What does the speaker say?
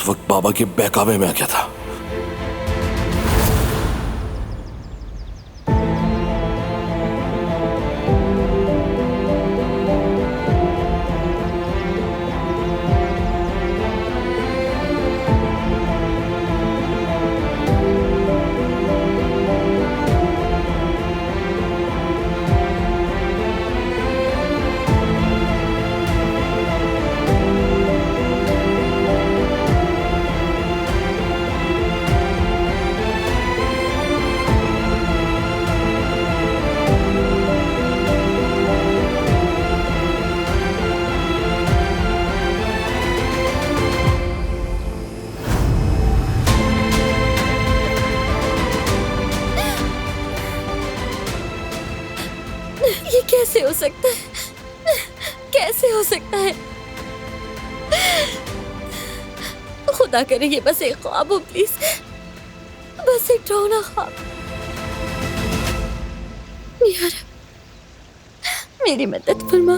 वक्त बाबा के बहकावे में आ गया था। ये कैसे हो सकता है? कैसे हो सकता है? खुदा करे ये बस एक ख्वाब हो प्लीज, बस एक डरावना ख्वाब। यार मेरी मदद फरमा।